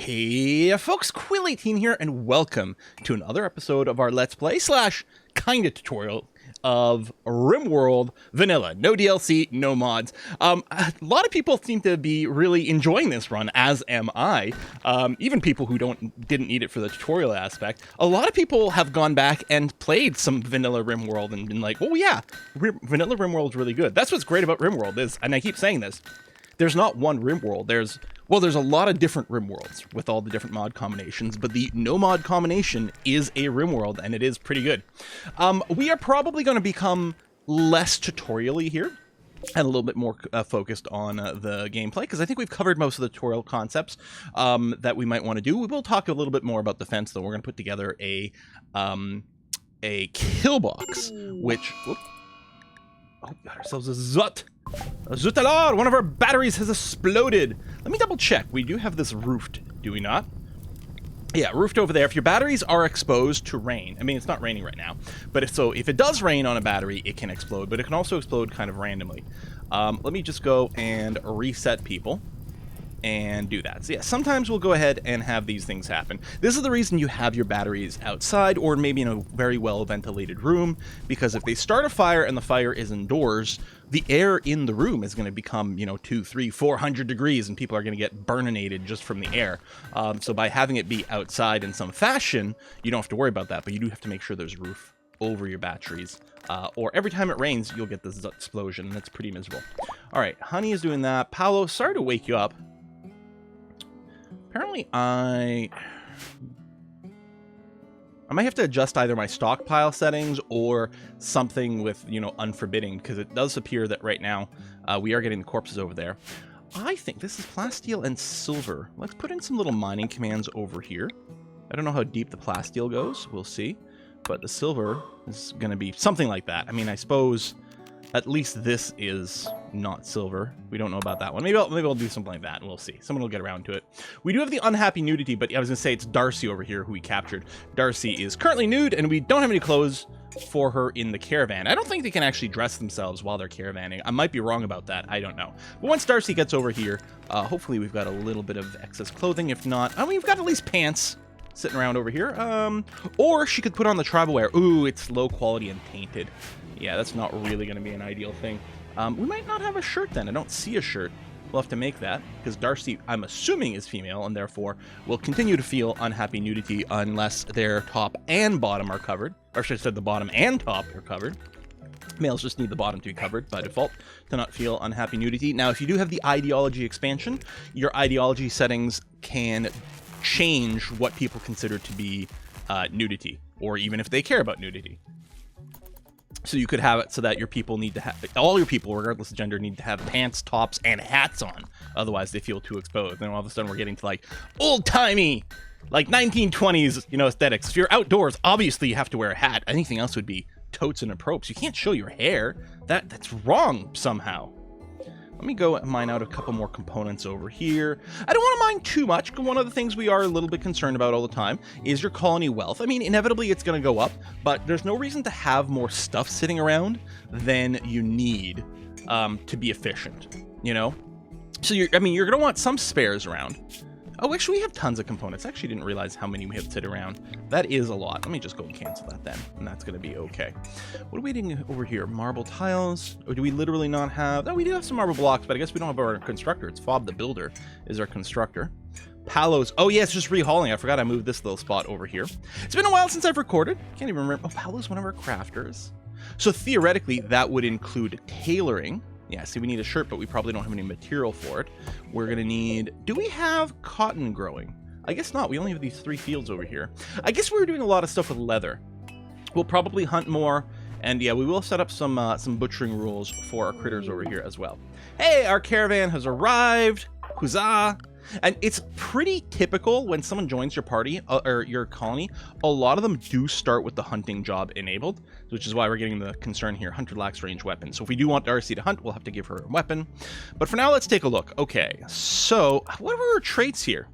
Hey folks, Quill18 here, and welcome to another episode of our Let's Play / kinda tutorial of RimWorld Vanilla. No DLC, no mods. A lot of people seem to be really enjoying this run, as am I. Even people who didn't need it for the tutorial aspect. A lot of people have gone back and played some Vanilla RimWorld and been like, oh yeah, Vanilla RimWorld's really good. That's what's great about RimWorld is, and I keep saying this, there's not one RimWorld. There's a lot of different RimWorlds with all the different mod combinations, but the no mod combination is a RimWorld, and it is pretty good. We are probably going to become less tutorial-y here, and a little bit more focused on the gameplay, because I think we've covered most of the tutorial concepts that we might want to do. We will talk a little bit more about defense, though. We're going to put together a kill box, which... Whoop, oh, we got ourselves a Zut! Zut alors! One of our batteries has exploded! Let me double check. We do have this roofed, do we not? Yeah, roofed over there. If your batteries are exposed to rain, I mean, it's not raining right now, but if it does rain on a battery, it can explode, but it can also explode kind of randomly. Let me just go and reset people and do that. So yeah, sometimes we'll go ahead and have these things happen. This is the reason you have your batteries outside or maybe in a very well ventilated room, because if they start a fire and the fire is indoors, the air in the room is going to become, 200, 300, 400 degrees, and people are going to get burninated just from the air. So by having it be outside in some fashion, you don't have to worry about that, but you do have to make sure there's a roof over your batteries, or every time it rains, you'll get this explosion, and that's pretty miserable. All right, Honey is doing that. Paolo, sorry to wake you up. Apparently, I might have to adjust either my stockpile settings or something with, unforbidding, because it does appear that right now we are getting the corpses over there. I think this is plasteel and silver. Let's put in some little mining commands over here. I don't know how deep the plasteel goes. We'll see. But the silver is going to be something like that. I mean, I suppose at least this is not silver. We don't know about that one. Maybe I'll do something like that, and we'll see. Someone will get around to it. We do have the unhappy nudity, but I was going to say it's Darcy over here who we captured. Darcy is currently nude, and we don't have any clothes for her in the caravan. I don't think they can actually dress themselves while they're caravanning. I might be wrong about that. I don't know. But once Darcy gets over here, hopefully we've got a little bit of excess clothing. If not, we've got at least pants sitting around over here. Or she could put on the tribal wear. Ooh, it's low quality and tainted. Yeah, that's not really going to be an ideal thing. We might not have a shirt then. I don't see a shirt. We'll have to make that, because Darcy, I'm assuming, is female, and therefore will continue to feel unhappy nudity unless their top and bottom are covered. Or I should have said the bottom and top are covered. Males just need the bottom to be covered by default to not feel unhappy nudity. Now, if you do have the ideology expansion, your ideology settings can change what people consider to be nudity, or even if they care about nudity. So you could have it so that your people need to have, all your people, regardless of gender, need to have pants, tops, and hats on. Otherwise, they feel too exposed. And all of a sudden, we're getting to like old-timey, like 1920s, aesthetics. If you're outdoors, obviously you have to wear a hat. Anything else would be totes and approps. You can't show your hair. That's wrong somehow. Let me go and mine out a couple more components over here. I don't want to mine too much. One of the things we are a little bit concerned about all the time is your colony wealth. I mean, inevitably it's going to go up, but there's no reason to have more stuff sitting around than you need to be efficient, So you're going to want some spares around. Oh, actually, we have tons of components. I actually didn't realize how many we have sit around. That is a lot. Let me just go and cancel that then, and that's going to be okay. What are we doing over here? Marble tiles? Or do we literally not have... Oh, we do have some marble blocks, but I guess we don't have our constructor. It's Fob the Builder is our constructor. Palos. Oh, yeah, it's just rehauling. I forgot I moved this little spot over here. It's been a while since I've recorded. Can't even remember. Oh, Palos, one of our crafters. So theoretically, that would include tailoring. Yeah, see, we need a shirt, but we probably don't have any material for it. We're going to need... Do we have cotton growing? I guess not. We only have these 3 fields over here. I guess we were doing a lot of stuff with leather. We'll probably hunt more, and yeah, we will set up some butchering rules for our critters over here as well. Hey, our caravan has arrived. Huzzah! And it's pretty typical when someone joins your party or your colony, a lot of them do start with the hunting job enabled, which is why we're getting the concern here. Hunter lacks range weapons. So if we do want Darcy to hunt, we'll have to give her a weapon. But for now, let's take a look. Okay, so what are our traits here?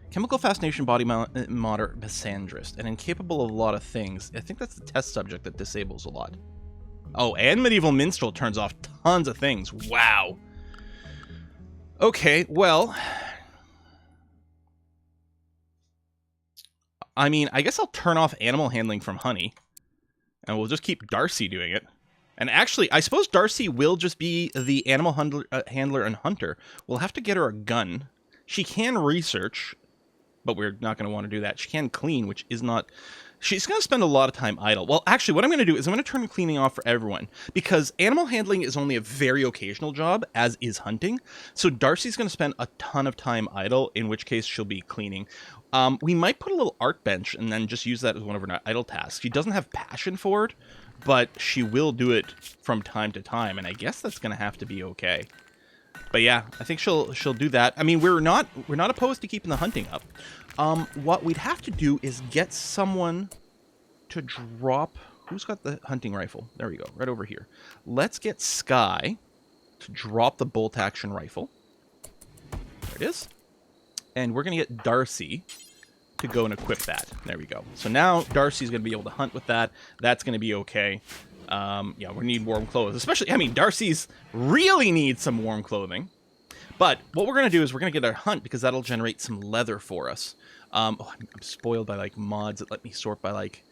Chemical fascination, body modder, misandrist, and incapable of a lot of things. I think that's the test subject that disables a lot. Oh, and medieval minstrel turns off tons of things. Wow. Okay, well, I mean, I guess I'll turn off animal handling from Honey, and we'll just keep Darcy doing it. And actually, I suppose Darcy will just be the animal handler and hunter. We'll have to get her a gun. She can research, but we're not going to want to do that. She can clean, which is not... She's going to spend a lot of time idle. Well, actually, what I'm going to do is I'm going to turn cleaning off for everyone, because animal handling is only a very occasional job, as is hunting. So Darcy's going to spend a ton of time idle, in which case she'll be cleaning. We might put a little art bench and then just use that as one of her idle tasks. She doesn't have passion for it, but she will do it from time to time, and I guess that's going to have to be okay. But yeah, I think she'll do that. I mean, we're not opposed to keeping the hunting up. What we'd have to do is get someone to drop... Who's got the hunting rifle? There we go, right over here. Let's get Sky to drop the bolt-action rifle. There it is. And we're going to get Darcy to go and equip that. There we go. So now Darcy's going to be able to hunt with that. That's going to be okay. Yeah, we need warm clothes. Especially, I mean, Darcy's really needs some warm clothing. But what we're going to do is we're going to get our hunt, because that'll generate some leather for us. I'm spoiled by, like, mods that let me sort by, like,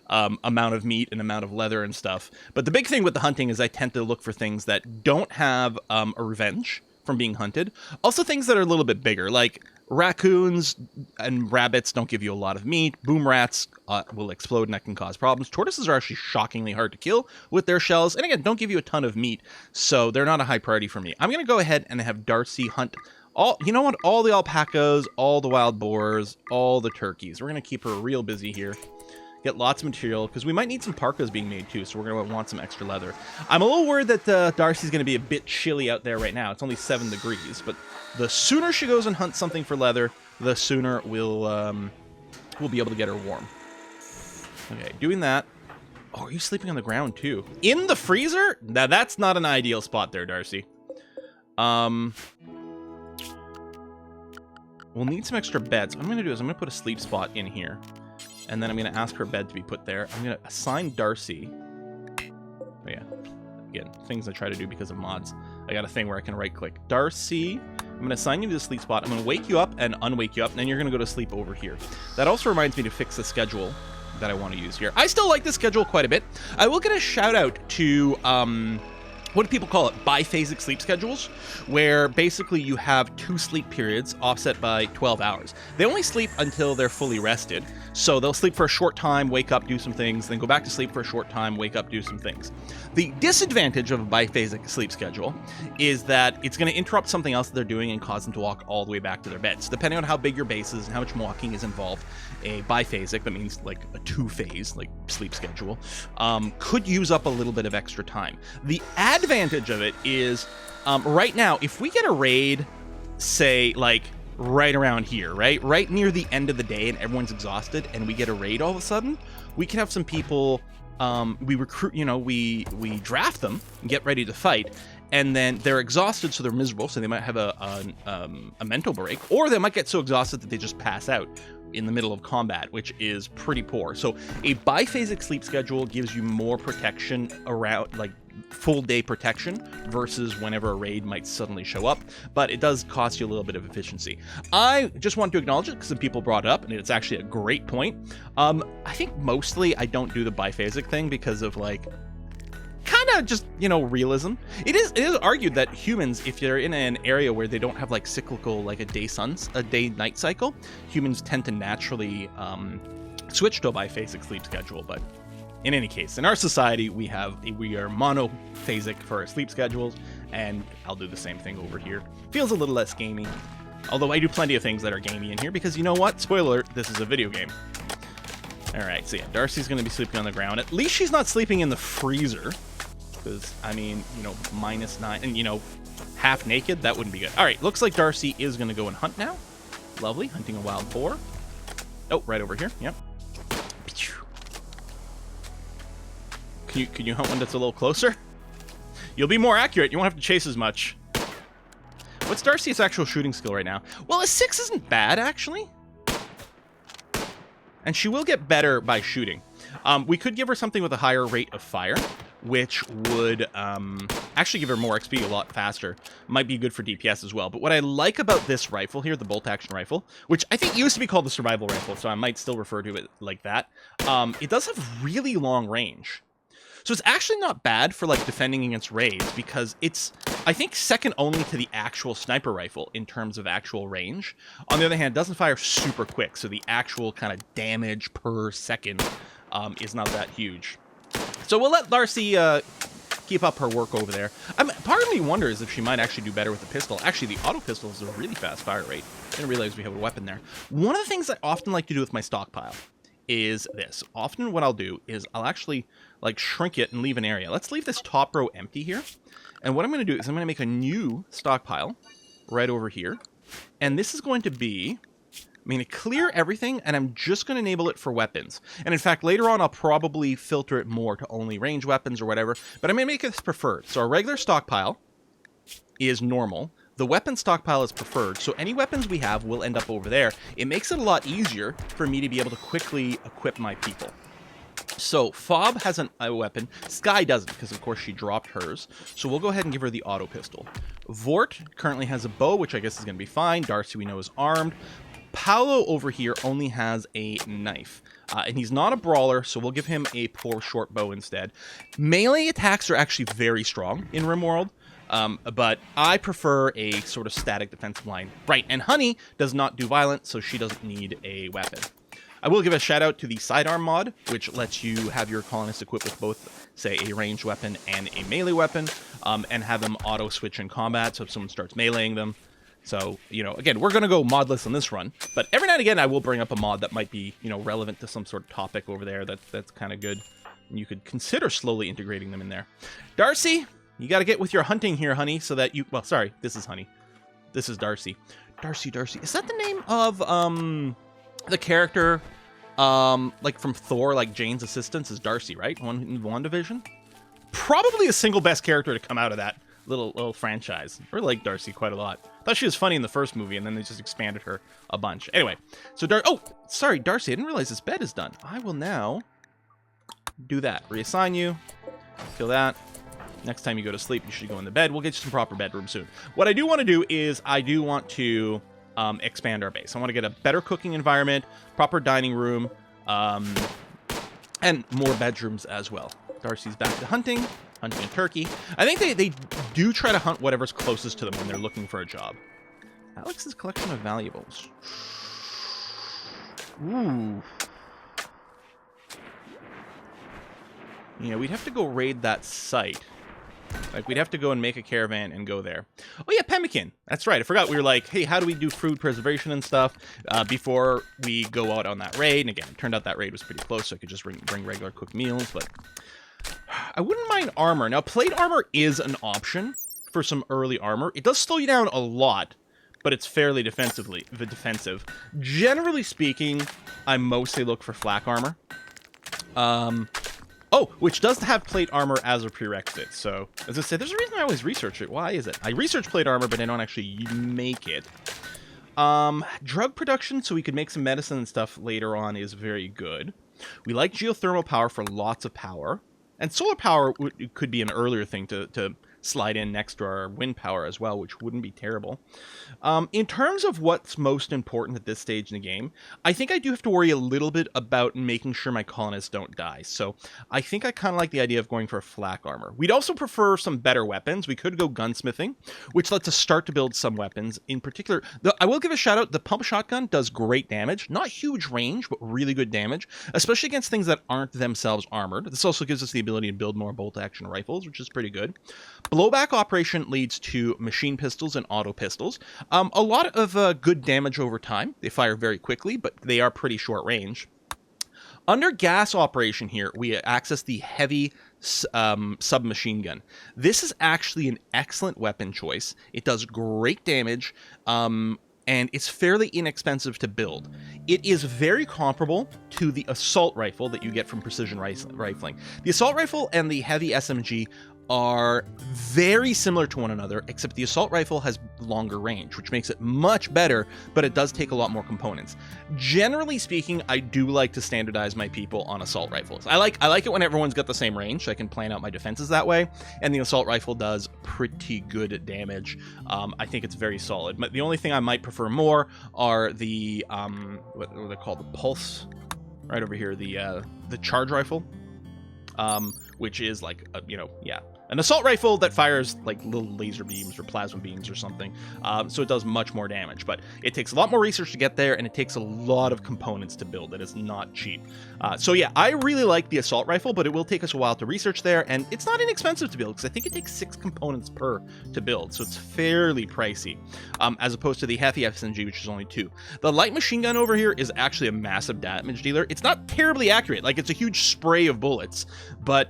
amount of meat and amount of leather and stuff. But the big thing with the hunting is I tend to look for things that don't have a revenge from being hunted. Also things that are a little bit bigger, like raccoons and rabbits don't give you a lot of meat. Boom rats will explode and that can cause problems. Tortoises are actually shockingly hard to kill with their shells, and again, don't give you a ton of meat, so they're not a high priority for me. I'm going to go ahead and have Darcy hunt all the alpacas, all the wild boars, all the turkeys. We're going to keep her real busy here. Get lots of material, because we might need some parkas being made too, so we're going to want some extra leather. I'm a little worried that Darcy's going to be a bit chilly out there right now. It's only 7 degrees, but the sooner she goes and hunts something for leather, the sooner we'll be able to get her warm. Okay, doing that. Oh, are you sleeping on the ground too? In the freezer? Now that's not an ideal spot there, Darcy. We'll need some extra beds. What I'm going to do is I'm going to put a sleep spot in here. And then I'm going to ask for a bed to be put there. I'm going to assign Darcy. Oh, yeah. Again, things I try to do because of mods. I got a thing where I can right-click. Darcy, I'm going to assign you to the sleep spot. I'm going to wake you up and unwake you up, and then you're going to go to sleep over here. That also reminds me to fix the schedule that I want to use here. I still like this schedule quite a bit. I will get a shout-out to... what do people call it? Biphasic sleep schedules, where basically you have 2 sleep periods offset by 12 hours. They only sleep until they're fully rested. So they'll sleep for a short time, wake up, do some things, then go back to sleep for a short time, wake up, do some things. The disadvantage of a biphasic sleep schedule is that it's going to interrupt something else that they're doing and cause them to walk all the way back to their beds. Depending on how big your base is and how much walking is involved, a biphasic, that means like a 2-phase, like sleep schedule, could use up a little bit of extra time. The advantage of it is, right now, if we get a raid, say, like, right around here, right near the end of the day and everyone's exhausted, and we get a raid all of a sudden, we can have some people, we recruit, we draft them and get ready to fight, and then they're exhausted, so they're miserable, so they might have a mental break, or they might get so exhausted that they just pass out in the middle of combat, which is pretty poor. So a biphasic sleep schedule gives you more protection around, like, full day protection versus whenever a raid might suddenly show up, but it does cost you a little bit of efficiency. I just want to acknowledge it because some people brought it up, and it's actually a great point. I think mostly I don't do the biphasic thing because of, like, kind of just, realism. It is argued that humans, if you're in an area where they don't have, like, cyclical, like a day-night cycle, humans tend to naturally switch to a biphasic sleep schedule. But in any case, in our society, we are monophasic for our sleep schedules, and I'll do the same thing over here. Feels a little less gamey, although I do plenty of things that are gamey in here, because you know what? Spoiler alert, this is a video game. Alright, so yeah, Darcy's going to be sleeping on the ground. At least she's not sleeping in the freezer, because, I mean, -9, and, half naked, that wouldn't be good. Alright, looks like Darcy is going to go and hunt now. Lovely, hunting a wild boar. Oh, right over here, yep. Can you hunt one that's a little closer? You'll be more accurate. You won't have to chase as much. What's Darcy's actual shooting skill right now? Well, a 6 isn't bad, actually. And she will get better by shooting. We could give her something with a higher rate of fire, which would actually give her more XP a lot faster. Might be good for DPS as well. But what I like about this rifle here, the bolt-action rifle, which I think used to be called the survival rifle, so I might still refer to it like that, it does have really long range. So it's actually not bad for, like, defending against raids, because it's, I think, second only to the actual sniper rifle in terms of actual range. On the other hand, it doesn't fire super quick, so the actual kind of damage per second is not that huge. So we'll let Darcy keep up her work over there. Part of me wonders if she might actually do better with the pistol. Actually, the auto pistol is a really fast fire rate. I didn't realize we have a weapon there. One of the things I often like to do with my stockpile is this. Often what I'll do is I'll actually like shrink it and leave an area. Let's leave this top row empty here. And what I'm going to do is I'm going to make a new stockpile right over here. And this is going to be, I'm going to clear everything, and I'm just going to enable it for weapons. And in fact, later on, I'll probably filter it more to only range weapons or whatever. But I'm going to make this preferred. So our regular stockpile is normal. The weapon stockpile is preferred, so any weapons we have will end up over there. It makes it a lot easier for me to be able to quickly equip my people. So Fob has a weapon. Sky doesn't, because of course she dropped hers. So we'll go ahead and give her the auto pistol. Vort currently has a bow, which I guess is going to be fine. Darcy, we know, is armed. Paolo over here only has a knife. And he's not a brawler, so we'll give him a poor short bow instead. Melee attacks are actually very strong in RimWorld. But I prefer a sort of static defensive line. Right, and Honey does not do violence, so she doesn't need a weapon. I will give a shout out to the Sidearm Mod, which lets you have your colonists equipped with both, say, a ranged weapon and a melee weapon, and have them auto-switch in combat, so if someone starts meleeing them. So, you know, again, we're going to go modless on this run, but every now and again I will bring up a mod that might be, you know, relevant to some sort of topic over there that's kind of good. And you could consider slowly integrating them in there. Darcy, you got to get with your hunting here, Honey, so that you... Well, sorry, this is Honey. This is Darcy. Darcy. Is that the name of, the character, like from Thor, like Jane's assistant is Darcy, right? In WandaVision? Probably the single best character to come out of that little franchise. I really like Darcy quite a lot. Thought she was funny in the first movie, and then they just expanded her a bunch. Anyway, so oh, sorry, Darcy, I didn't realize this bed is done. I will now do that. Reassign you. Kill that. Next time you go to sleep, you should go in the bed. We'll get you some proper bedroom soon. What I do want to do is I do want to expand our base. I want to get a better cooking environment, proper dining room, and more bedrooms as well. Darcy's back to hunting a turkey. I think they do try to hunt whatever's closest to them when they're looking for a job. Alex's collection of valuables. Ooh. Yeah, we'd have to go raid that site. Like, we'd have to go and make a caravan and go there. Oh, yeah, pemmican. That's right. I forgot. We were like, hey, how do we do food preservation and stuff before we go out on that raid? And again, it turned out that raid was pretty close, so I could just bring regular cooked meals. But I wouldn't mind armor. Now, plate armor is an option for some early armor. It does slow you down a lot, but it's fairly defensive. Generally speaking, I mostly look for flak armor. Oh, which does have plate armor as a prerequisite. So, as I said, there's a reason I always research it. Why is it? I research plate armor, but I don't actually make it. Drug production, so we could make some medicine and stuff later on, is very good. We like geothermal power for lots of power. And solar power could be an earlier thing to slide in next to our wind power as well, which wouldn't be terrible. In terms of what's most important at this stage in the game, I think I do have to worry a little bit about making sure my colonists don't die. So I think I kind of like the idea of going for a flak armor. We'd also prefer some better weapons. We could go gunsmithing, which lets us start to build some weapons. In particular, I will give a shout out, the pump shotgun does great damage. Not huge range, but really good damage, especially against things that aren't themselves armored. This also gives us the ability to build more bolt-action rifles, which is pretty good. Blowback operation leads to machine pistols and auto pistols. A lot of good damage over time. They fire very quickly, but they are pretty short range. Under gas operation here, we access the heavy submachine gun. This is actually an excellent weapon choice. It does great damage, and it's fairly inexpensive to build. It is very comparable to the assault rifle that you get from precision rifling. The assault rifle and the heavy SMG are very similar to one another, except the assault rifle has longer range, which makes it much better, but it does take a lot more components. Generally speaking, I do like to standardize my people on assault rifles. I like it when everyone's got the same range, so I can plan out my defenses that way, and the assault rifle does pretty good damage. I think it's very solid. But the only thing I might prefer more are the, what are they called? The pulse, right over here, the charge rifle. Which is like, an assault rifle that fires like little laser beams or plasma beams or something. So it does much more damage, but it takes a lot more research to get there, and it takes a lot of components to build. It is not cheap. So yeah, I really like the assault rifle, but it will take us a while to research there, and it's not inexpensive to build, because I think it takes 6 components per to build, so it's fairly pricey, as opposed to the heavy SMG, which is only 2. The light machine gun over here is actually a massive damage dealer. It's not terribly accurate, like it's a huge spray of bullets, but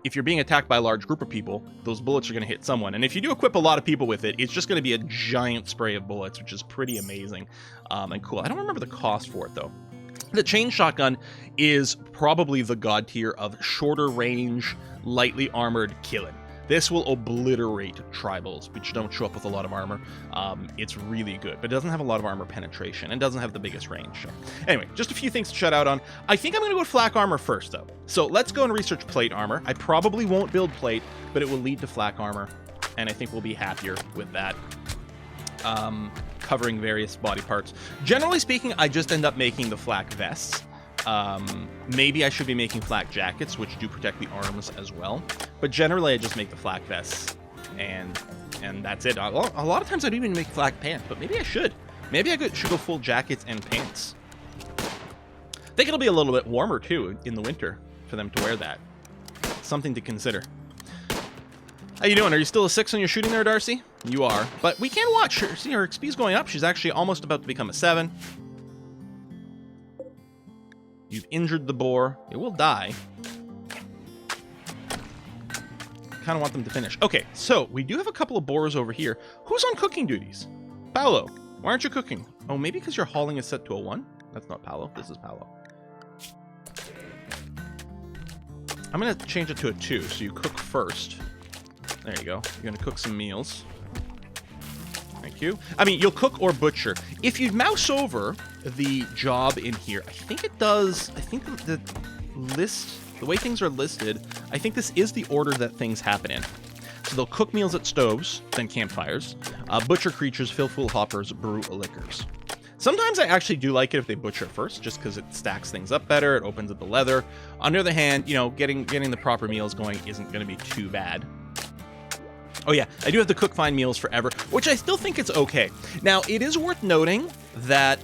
if you're being attacked by a large group of people, those bullets are going to hit someone, and if you do equip a lot of people with it, it's just going to be a giant spray of bullets, which is pretty amazing and cool. I don't remember the cost for it though. The chain shotgun is probably the god tier of shorter range, lightly armored killing. This will obliterate tribals, which don't show up with a lot of armor. It's really good, but it doesn't have a lot of armor penetration and doesn't have the biggest range. So anyway, just a few things to shut out on. I think I'm going to go with flak armor first, though. So let's go and research plate armor. I probably won't build plate, but it will lead to flak armor, and I think we'll be happier with that. Covering various body parts. Generally speaking, I just end up making the flak vests. Maybe I should be making flak jackets, which do protect the arms as well. But generally, I just make the flak vests, and that's it. A lot of times I don't even make flak pants, but maybe I should. Maybe I should go full jackets and pants. I think it'll be a little bit warmer, too, in the winter for them to wear that. Something to consider. How you doing? Are you still a 6 on your shooting there, Darcy? You are. But we can watch her. See, her XP's going up. She's actually almost about to become a 7. You've injured the boar. It will die. Kind of want them to finish. Okay, so we do have a couple of boars over here. Who's on cooking duties? Paolo, why aren't you cooking? Oh, maybe because your hauling is set to a 1? That's not Paolo. This is Paolo. I'm going to change it to a 2, so you cook first. There you go. You're going to cook some meals. Thank you. I mean, you'll cook or butcher. If you mouse over the job in here, I think it does, I think the list, the way things are listed, I think this is the order that things happen in. So they'll cook meals at stoves, then campfires, butcher creatures, fill full hoppers, brew liquors. Sometimes I actually do like it if they butcher first, just because it stacks things up better, it opens up the leather. On the other hand, you know, getting the proper meals going isn't going to be too bad. Oh yeah, I do have to cook fine meals forever, which I still think it's okay. Now, it is worth noting that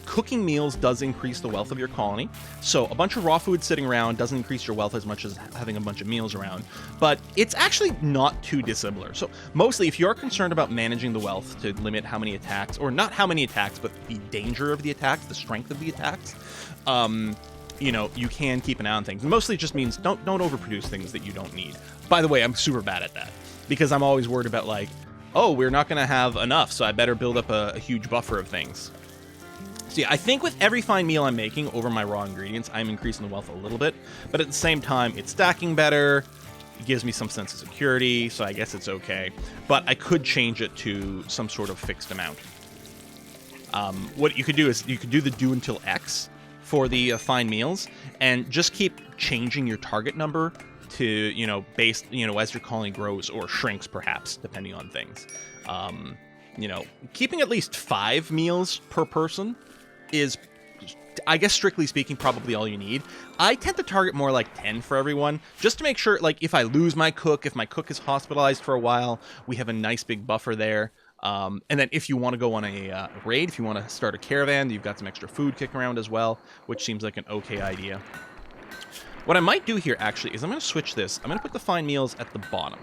cooking meals does increase the wealth of your colony. So a bunch of raw food sitting around doesn't increase your wealth as much as having a bunch of meals around, but it's actually not too dissimilar. So mostly, if you're concerned about managing the wealth to limit how many attacks, or not how many attacks, but the danger of the attacks, the strength of the attacks, you know, you can keep an eye on things. Mostly it just means don't overproduce things that you don't need. By the way, I'm super bad at that, because I'm always worried about, like, oh, we're not going to have enough, so I better build up a huge buffer of things. So yeah, I think with every fine meal I'm making over my raw ingredients, I'm increasing the wealth a little bit, but at the same time, it's stacking better, it gives me some sense of security, so I guess it's okay. But I could change it to some sort of fixed amount. What you could do is, you could do the do until X for the fine meals, and just keep changing your target number to, you know, based, you know, as your colony grows or shrinks, perhaps, depending on things. You know, keeping at least 5 meals per person is, I guess, strictly speaking, probably all you need. I tend to target more like 10 for everyone, just to make sure, like, if I lose my cook, if my cook is hospitalized for a while, we have a nice big buffer there. And then if you want to go on a raid, if you want to start a caravan, you've got some extra food kicking around as well, which seems like an okay idea. What I might do here, actually, is I'm going to switch this. I'm going to put the fine meals at the bottom.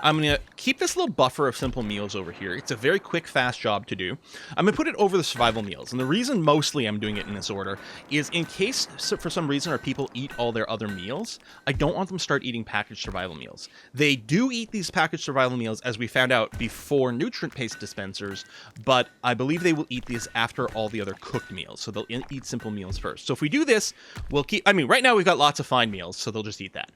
I'm going to keep this little buffer of simple meals over here. It's a very quick, fast job to do. I'm going to put it over the survival meals. And the reason mostly I'm doing it in this order is in case, for some reason, our people eat all their other meals, I don't want them to start eating packaged survival meals. They do eat these packaged survival meals, as we found out, before nutrient-based dispensers, but I believe they will eat these after all the other cooked meals. So they'll eat simple meals first. So if we do this, we'll keep... I mean, right now we've got lots of fine meals, so they'll just eat that.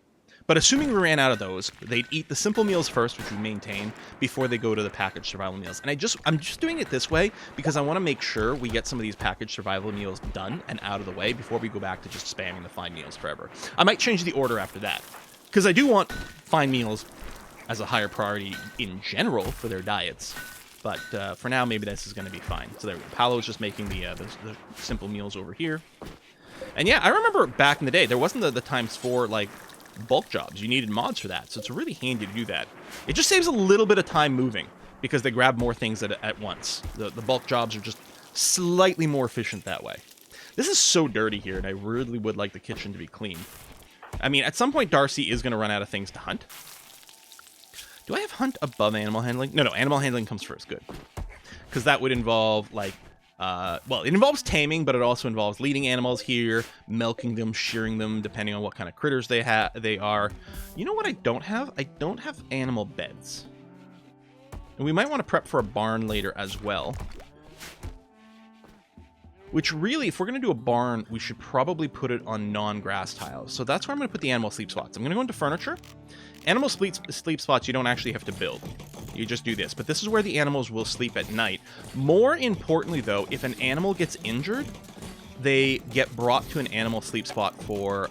But assuming we ran out of those, they'd eat the simple meals first, which we maintain, before they go to the packaged survival meals. And I'm just doing it this way because I want to make sure we get some of these packaged survival meals done and out of the way before we go back to just spamming the fine meals forever. I might change the order after that, because I do want fine meals as a higher priority in general for their diets. But for now, maybe this is going to be fine. So there we go. Paolo's just making the simple meals over here. And yeah, I remember back in the day, there wasn't the ×4, like, bulk jobs. You needed mods for that, so it's really handy to do that. It just saves a little bit of time moving, because they grab more things at once. The bulk jobs are just slightly more efficient that way. This is so dirty here, and I really would like the kitchen to be clean. I mean, at some point, Darcy is going to run out of things to hunt. Do I have hunt above animal handling? No, animal handling comes first. Good. Because that would involve, like, well, it involves taming, but it also involves leading animals here, milking them, shearing them, depending on what kind of critters they are. You know what I don't have? I don't have animal beds. And we might want to prep for a barn later as well. Which really, if we're going to do a barn, we should probably put it on non-grass tiles. So that's where I'm going to put the animal sleep spots. I'm going to go into furniture. Animal sleep spots you don't actually have to build. You just do this. But this is where the animals will sleep at night. More importantly, though, if an animal gets injured, they get brought to an animal sleep spot for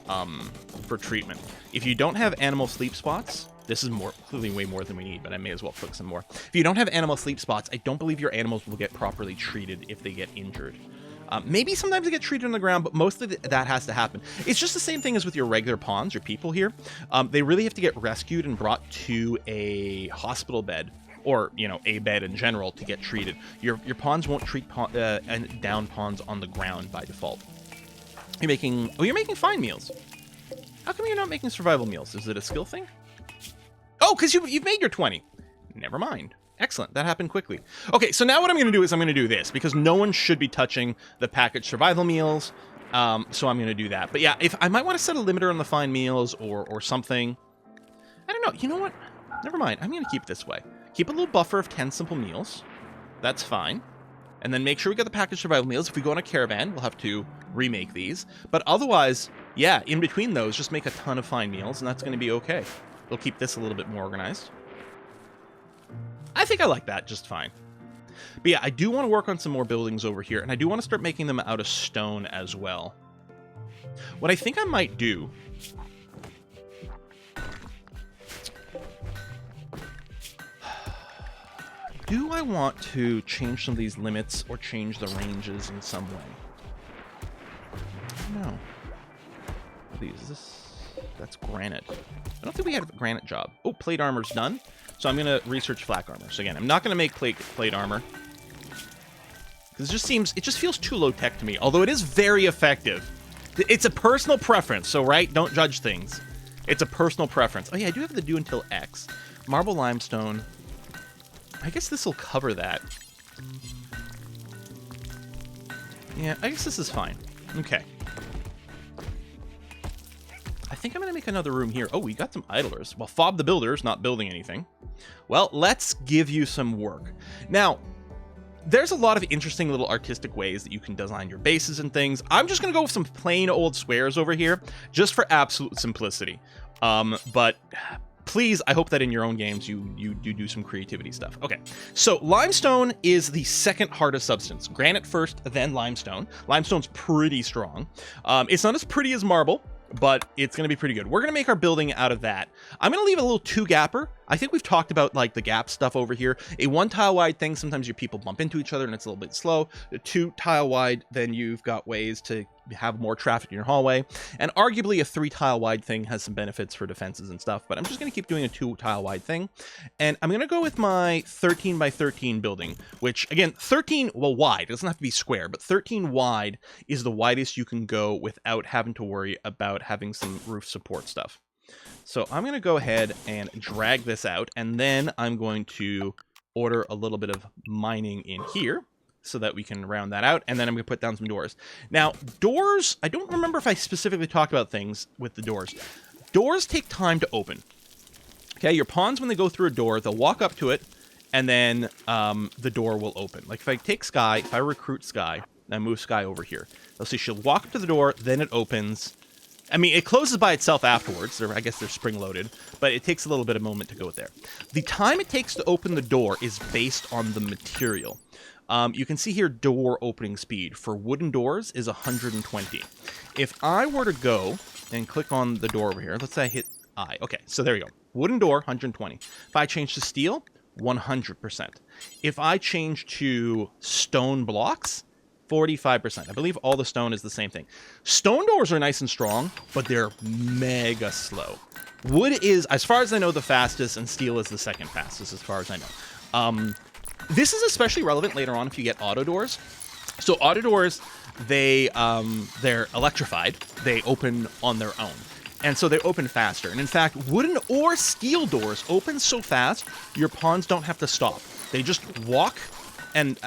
treatment. If you don't have animal sleep spots, this is clearly way more than we need, but I may as well cook some more. If you don't have animal sleep spots, I don't believe your animals will get properly treated if they get injured. Maybe sometimes they get treated on the ground, but mostly that has to happen. It's just the same thing as with your regular pawns, your people here. They really have to get rescued and brought to a hospital bed, or, you know, a bed in general to get treated. Your pawns won't treat down pawns on the ground by default. You're making fine meals. How come you're not making survival meals? Is it a skill thing? Oh, because you've made your 20. Never mind. Excellent. That happened quickly. Okay, so now what I'm going to do is I'm going to do this, because no one should be touching the packaged survival meals, so I'm going to do that. But yeah, if I might want to set a limiter on the fine meals or something. I don't know. You know what? Never mind. I'm going to keep it this way. Keep a little buffer of 10 simple meals. That's fine. And then make sure we get the packaged survival meals. If we go on a caravan, we'll have to remake these. But otherwise, yeah, in between those, just make a ton of fine meals, and that's going to be okay. We'll keep this a little bit more organized. I think I like that just fine. But yeah, I do want to work on some more buildings over here, and I do want to start making them out of stone as well. What I think I might do... Do I want to change some of these limits or change the ranges in some way? No. That's granite. I don't think we had a granite job. Oh, plate armor's done. So I'm going to research flak armor. So again, I'm not going to make plate armor. Because it just feels too low tech to me. Although it is very effective. It's a personal preference. So, right? Don't judge things. It's a personal preference. Oh yeah, I do have the do until X. Marble limestone. I guess this will cover that. Yeah, I guess this is fine. Okay. I think I'm going to make another room here. Oh, we got some idlers. Well, Fob the Builder's not building anything. Well, let's give you some work. Now, there's a lot of interesting little artistic ways that you can design your bases and things. I'm just going to go with some plain old squares over here, just for absolute simplicity. But please, I hope that in your own games you do some creativity stuff. Okay, so limestone is the second hardest substance. Granite first, then limestone. Limestone's pretty strong. It's not as pretty as marble, but it's going to be pretty good. We're going to make our building out of that. I'm going to leave a little 2-gapper. I think we've talked about like the gap stuff over here. A 1-tile wide thing, sometimes your people bump into each other and it's a little bit slow. A 2-tile wide, then you've got ways to have more traffic in your hallway. And arguably a 3-tile wide thing has some benefits for defenses and stuff, but I'm just going to keep doing a 2-tile wide thing. And I'm going to go with my 13 by 13 building, which again, 13, well, wide. It doesn't have to be square, but 13 wide is the widest you can go without having to worry about having some roof support stuff. So I'm going to go ahead and drag this out, and then I'm going to order a little bit of mining in here so that we can round that out, and then I'm going to put down some doors. Now, doors, I don't remember if I specifically talked about things with the doors. Doors take time to open. Okay, your pawns, when they go through a door, they'll walk up to it, and then the door will open. Like if I take Sky, if I recruit Sky, and I move Sky over here, they'll see she'll walk up to the door, then it opens. I mean, it closes by itself afterwards. I guess they're spring-loaded, but it takes a little bit of moment to go there. The time it takes to open the door is based on the material. You can see here door opening speed for wooden doors is 120. If I were to go and click on the door over here, let's say I hit I. Okay, so there you go. Wooden door, 120. If I change to steel, 100%. If I change to stone blocks, 45%. I believe all the stone is the same thing. Stone doors are nice and strong, but they're mega slow. Wood is, as far as I know, the fastest, and steel is the second fastest, as far as I know. This is especially relevant later on if you get auto doors. So auto doors, they're electrified. They open on their own. And so they open faster. And in fact, wooden or steel doors open so fast, your pawns don't have to stop. They just walk, and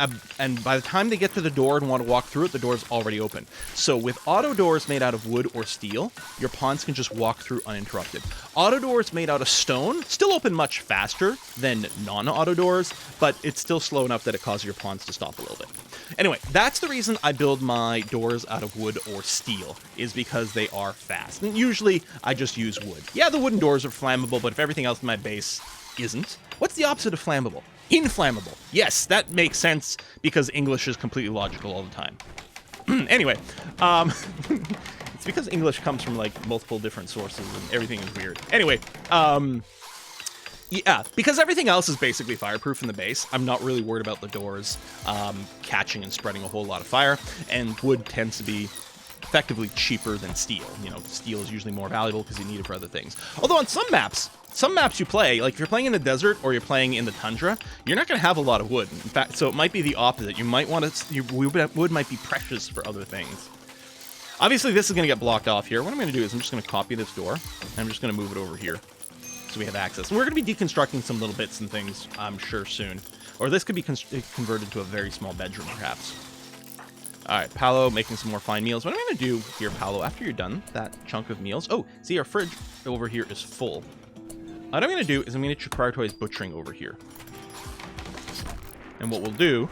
by the time they get to the door and want to walk through it, the door is already open. So with auto doors made out of wood or steel, your pawns can just walk through uninterrupted. Auto doors made out of stone still open much faster than non-auto doors, but it's still slow enough that it causes your pawns to stop a little bit. Anyway, that's the reason I build my doors out of wood or steel, is because they are fast. And usually, I just use wood. Yeah, the wooden doors are flammable, but if everything else in my base isn't, what's the opposite of flammable? Inflammable. Yes, that makes sense, because English is completely logical all the time. Anyway, it's because English comes from, like, multiple different sources, and everything is weird. Anyway, yeah, because everything else is basically fireproof in the base, I'm not really worried about the doors catching and spreading a whole lot of fire, and wood tends to be effectively cheaper than steel. You know, steel is usually more valuable because you need it for other things. Although on some maps you play, like if you're playing in the desert or you're playing in the tundra, you're not going to have a lot of wood. In fact, so it might be the opposite. You might want to, wood might be precious for other things. Obviously, this is going to get blocked off here. What I'm going to do is I'm just going to copy this door, and I'm just going to move it over here, so we have access. And we're going to be deconstructing some little bits and things, I'm sure, soon. Or this could be converted to a very small bedroom, perhaps. All right, Paolo making some more fine meals. What I'm going to do here, Paolo, after you're done that chunk of meals... Oh, see, our fridge over here is full. What I'm going to do is I'm going to prioritize butchering over here. And what we'll do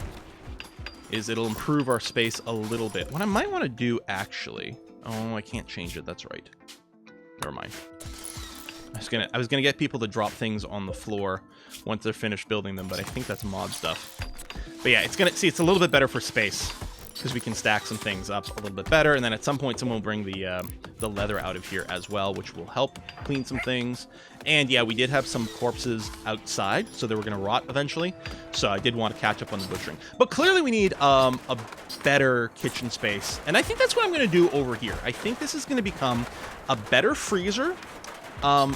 is it'll improve our space a little bit. What I might want to do, actually... Oh, I can't change it. That's right. Never mind. I was gonna get people to drop things on the floor once they're finished building them, but I think that's mod stuff. But yeah, it's a little bit better for space, because we can stack some things up a little bit better, and then at some point someone will bring the leather out of here as well, which will help clean some things. And yeah, we did have some corpses outside, so they were gonna rot eventually, so I did want to catch up on the butchering. But clearly we need a better kitchen space, and I think that's what I'm gonna do over here. I think this is gonna become a better freezer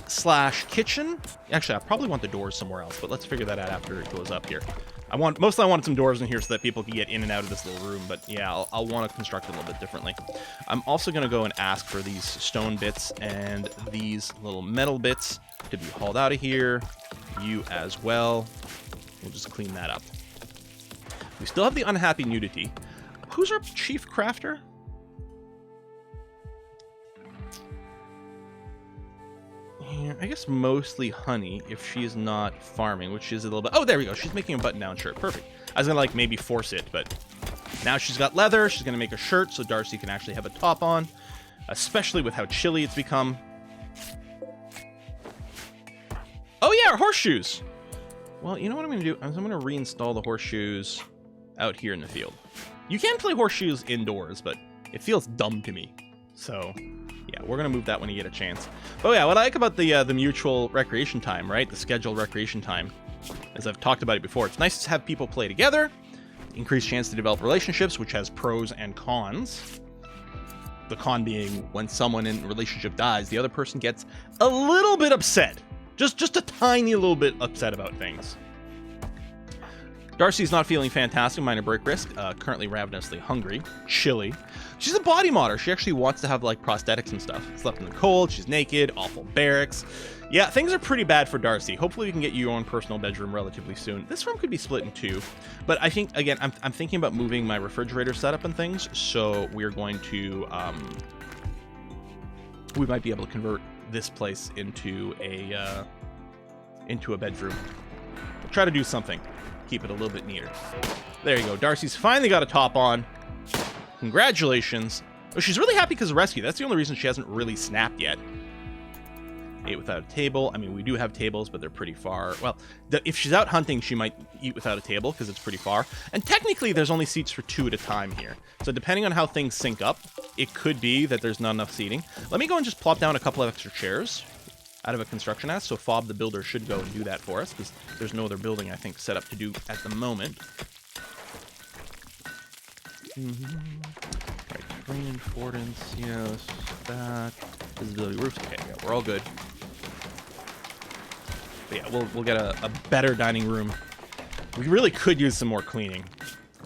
slash kitchen. Actually, I probably want the doors somewhere else, but let's figure that out after it goes up here. Mostly I wanted some doors in here so that people can get in and out of this little room, but yeah, I'll want to construct it a little bit differently. I'm also going to go and ask for these stone bits and these little metal bits to be hauled out of here. You as well. We'll just clean that up. We still have the unhappy Nudity. Who's our chief crafter? Yeah, I guess mostly Honey, if she's not farming, which is a little bit... Oh, there we go. She's making a button-down shirt. Perfect. I was going to, like, maybe force it, but now she's got leather. She's going to make a shirt so Darcy can actually have a top on, especially with how chilly it's become. Oh, yeah, our horseshoes. Well, you know what I'm going to do? I'm going to reinstall the horseshoes out here in the field. You can play horseshoes indoors, but it feels dumb to me. So... yeah, we're going to move that when you get a chance. But yeah, what I like about the mutual recreation time, right? The scheduled recreation time, as I've talked about it before, it's nice to have people play together, increased chance to develop relationships, which has pros and cons. The con being when someone in a relationship dies, the other person gets a little bit upset. Just a tiny little bit upset about things. Darcy's not feeling fantastic, minor break risk, currently ravenously hungry, chilly. She's a body modder. She actually wants to have, like, prosthetics and stuff. Slept in the cold, she's naked, awful barracks. Yeah, things are pretty bad for Darcy. Hopefully we can get you your own personal bedroom relatively soon. This room could be split in two, but I think, again, I'm thinking about moving my refrigerator setup and things, so we're going to, we might be able to convert this place into a bedroom. We'll try to do something. Keep it a little bit neater. There you go. Darcy's finally got a top on. Congratulations. Oh, she's really happy because of rescue. That's the only reason she hasn't really snapped yet. Ate without a table. I mean, we do have tables, but they're pretty far. Well, if she's out hunting, she might eat without a table because it's pretty far. And technically, there's only seats for 2 at a time here. So depending on how things sync up, it could be that there's not enough seating. Let me go and just plop down a couple of extra chairs out of a construction nest. So Fob the builder should go and do that for us because there's no other building, I think, set up to do at the moment. Right, screen, affordance, yes, that, visibility, roofs. Okay, yeah, we're all good. But yeah, we'll get a better dining room. We really could use some more cleaning.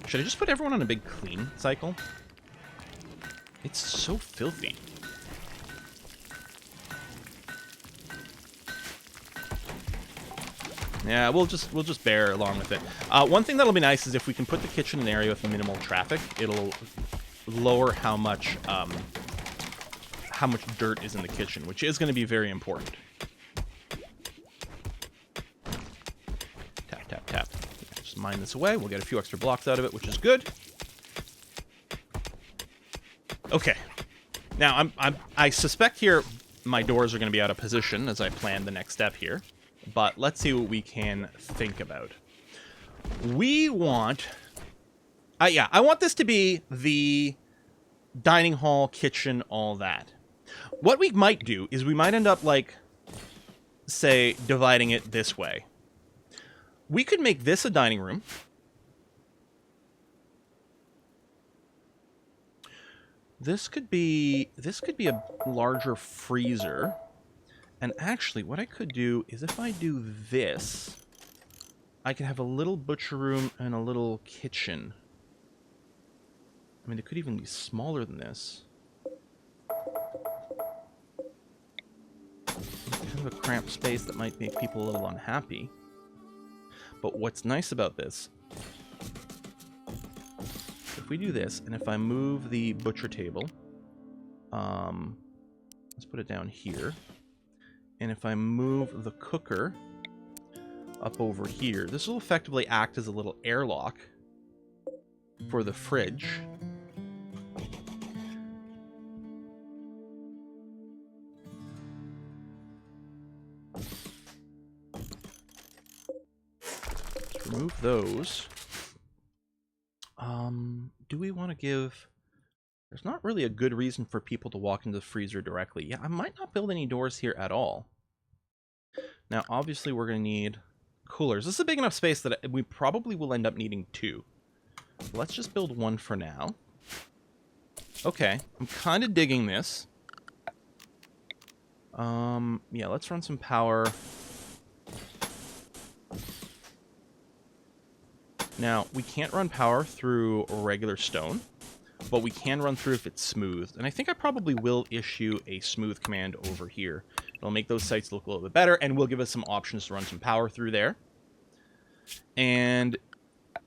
Should I just put everyone on a big clean cycle? It's so filthy. Yeah, we'll just bear along with it. One thing that'll be nice is if we can put the kitchen in an area with minimal traffic, it'll lower how much dirt is in the kitchen, which is going to be very important. Tap, tap, tap. Just mine this away. We'll get a few extra blocks out of it, which is good. Okay. Now, I suspect here my doors are going to be out of position as I plan the next step here. But let's see what we can think about. We want... yeah, I want this to be the dining hall, kitchen, all that. What we might do is we might end up, like, say, dividing it this way. We could make this a dining room. This could be a larger freezer. And actually, what I could do is if I do this, I could have a little butcher room and a little kitchen. I mean, it could even be smaller than this. Kind of a cramped space that might make people a little unhappy. But what's nice about this, if we do this, and if I move the butcher table, let's put it down here. And if I move the cooker up over here, this will effectively act as a little airlock for the fridge. Let's remove those. Do we want to give... There's not really a good reason for people to walk into the freezer directly. Yeah, I might not build any doors here at all. Now, obviously, we're going to need coolers. This is a big enough space that we probably will end up needing 2. Let's just build 1 for now. Okay, I'm kind of digging this. Yeah, let's run some power. Now, we can't run power through regular stone, but we can run through if it's smooth. And I think I probably will issue a smooth command over here. It'll make those sites look a little bit better, and will give us some options to run some power through there. And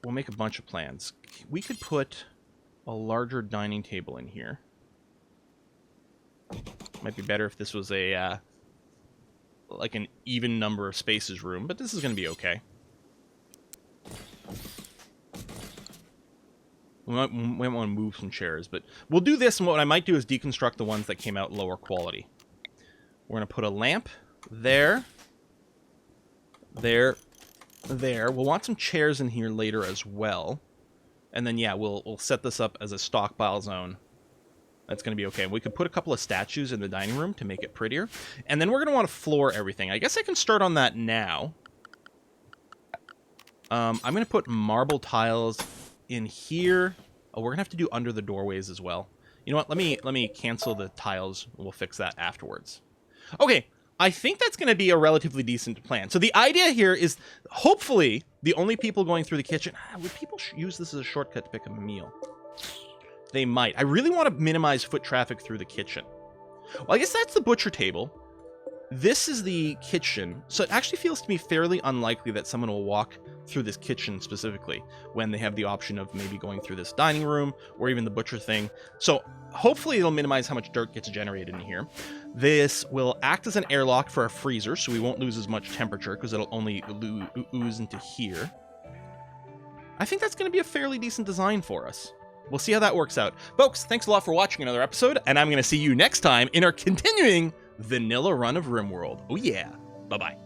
we'll make a bunch of plans. We could put a larger dining table in here. Might be better if this was a, like an even number of spaces room, but this is going to be okay. We might want to move some chairs, but we'll do this, and what I might do is deconstruct the ones that came out lower quality. We're going to put a lamp there, there. We'll want some chairs in here later as well. And then, yeah, we'll set this up as a stockpile zone. That's going to be okay. We could put a couple of statues in the dining room to make it prettier. And then we're going to want to floor everything. I guess I can start on that now. I'm going to put marble tiles in here. Oh, we're going to have to do under the doorways as well. You know what? Let me cancel the tiles. We'll fix that afterwards. Okay, I think that's going to be a relatively decent plan. So the idea here is, hopefully, the only people going through the kitchen... would people use this as a shortcut to pick up a meal? They might. I really want to minimize foot traffic through the kitchen. Well, I guess that's the butcher table. This is the kitchen. So it actually feels to me fairly unlikely that someone will walk through this kitchen specifically when they have the option of maybe going through this dining room or even the butcher thing. So hopefully it'll minimize how much dirt gets generated in here. This will act as an airlock for our freezer, so we won't lose as much temperature because it'll only ooze into here. I think that's going to be a fairly decent design for us. we'll see how that works out. Folks, thanks a lot for watching another episode, and I'm going to see you next time in our continuing vanilla run of RimWorld. Oh yeah. Bye-bye.